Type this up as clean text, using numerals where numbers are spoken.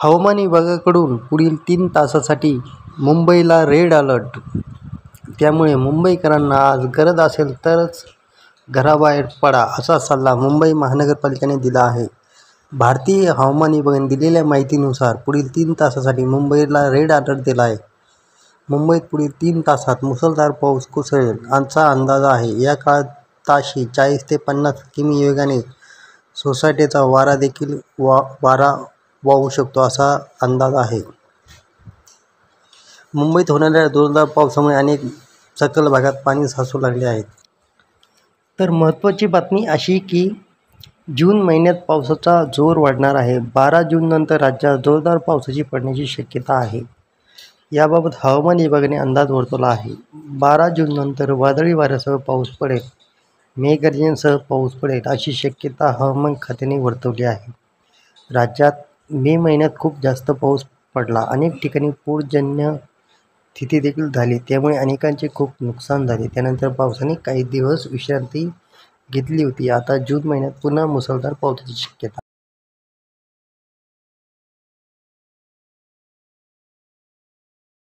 हवामान विभागाकडून पुढील 3 तासासाठी मुंबईला रेड अलर्ट. त्यामुळे मुंबईकरांना आज गरज असेल तरच घराबाहेर पडा असा सल्ला मुंबई महानगरपालिकेने दिला आहे. भारतीय हवामान विभागाने दिलेल्या माहितीनुसार पुढील 3 तासासाठी मुंबईला रेड अलर्ट दिला आहे. मुंबईत पुढील 3 तासात मुसळधार पाऊस कोसळेल असा अंदाज आहे. या काळात ताशी 40 ते 50 किमी वेगाने सोसाट्याचा वारा देखील वाहू शकतो असा अंदाज आहे. मुंबईत होणाऱ्या जोरदार पावसामुळे अनेक सखल भागात पाणी साचू लागले आहे. तर महत्त्वाची बातमी अशी की जून महिन्यात पावसाचा जोर वाढणार आहे. 12 जूननंतर राज्यात जोरदार पावसाची पडण्याची शक्यता आहे. याबाबत हवामान विभागाने अंदाज वर्तवला आहे. 12 जूननंतर वादळी वाऱ्यासह पाऊस पडेल, मेघगर्जनेसह पाऊस पडेल अशी शक्यता हवामान खात्याने वर्तवली आहे. राज्यात मे महिन्यात खूप जास्त पाऊस पडला. अनेक ठिकाणी पूरजन्य स्थिती देखील झाली. त्यामुळे अनेकांचे खूप नुकसान झाले. त्यानंतर पावसाने काही दिवस विश्रांती घेतली होती. आता जून महिन्यात पुन्हा मुसळधार पावसाची शक्यता